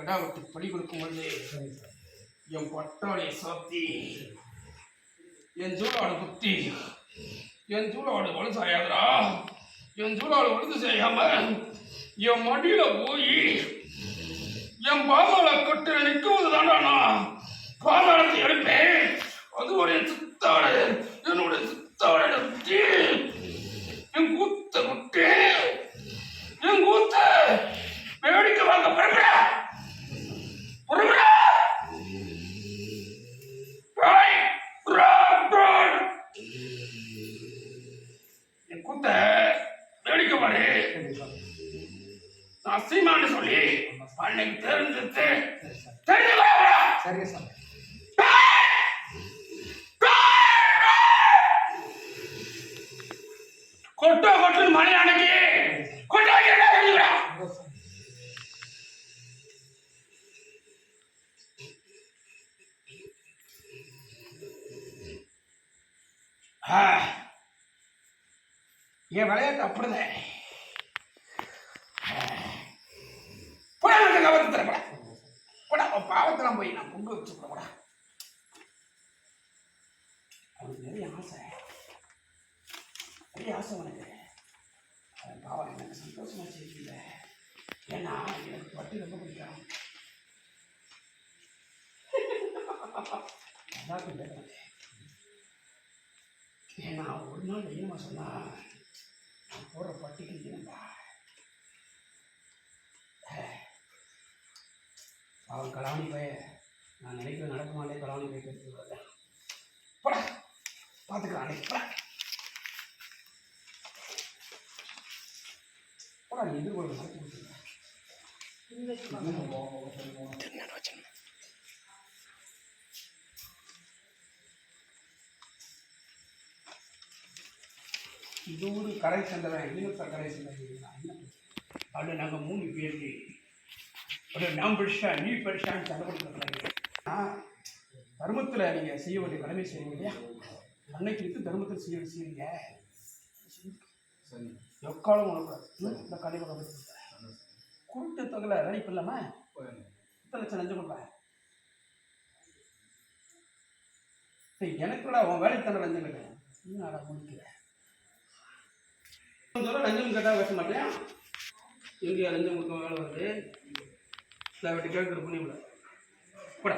கடாவத்து பலி கொடுக்கும் பொழுது என் பட்டாளியை சாத்தி என் ஜூலாடு குத்தி என் ஜூலாடு வலு சாயாதரா என் ஜூலாடு வலுது செய்யாம என் மடியில போய் என் பாதாள கட்டு நிற்குவது தாண்டா நான் பாதாளத்தை எடுப்பேன். அது ஒரு சித்தாடு என்னுடைய சித்தாடு எடுத்து என் கூத்த குட்டி என் கூத்த வேடிக்கை வாங்க பிறகு என் கூத்த வேடிக்கை பாரு. நான் சீமான்னு சொல்லி அன்னைக்கு தெரிஞ்சுட்டு சரி சார் கொட்டோ கொட்டு மணி அன்னைக்கு கொட்டோ என் விளையாட்டு அப்படிதான் கவர்த்து தரப்படா கூட பாவத்தெல்லாம் போய் நான் பொங்க வச்சுக்கூட கூட அவனுக்கு நிறைய ஆசை உனக்கு பாவம் எனக்கு சந்தோஷமா செய்யல. ஏன்னா எனக்கு பட்டு ரொம்ப பிடிக்கும். ஏன்னா ஒரு நாள் வெயிலுமா சொன்னா நான் போடுற பட்டிக்கு இல்லையா அவன் கலாவணி போய் நான் நினைக்கிறேன் நடக்குமாலே கலாவணி போய் கேட்டு போடா பார்த்துக்கலாம் அன்னைக்கு போடா நீ எதிர்கொள்ள நடத்தி கொடுத்துருங்க. இது ஒரு கரை சேர்ந்தவன் இன்னொருத்த கரை சேர்ந்தவன் அப்படி நாங்கள் 3 பேருக்கு அப்படியே நான் பெருஷா நீ பெருஷான்னு சண்டை கொடுத்துருக்காங்க. தர்மத்தில் நீங்கள் செய்ய வேண்டிய கடமை செய்யணும் இல்லையா? அன்னைக்கு இருக்கு தர்மத்தில் செய்யுங்க. எக்காலம் உனக்கு இந்த கழிவகை குருட்டு தொகலை வேலைக்கு இல்லாமல் 10 லட்சம் லஞ்சம் கொடுப்பேன். எனக்கு கூட உன் வேலைக்கு தானே லஞ்சம் கேட்டேன். இன்னும் முடிக்கிறேன் லஞ்சம் கேட்டால் பேச மாட்டேன். எங்கேயா லஞ்சம் கொடுக்க வேலை வருது இல்லை கேட்குற புண்ணியம் கூட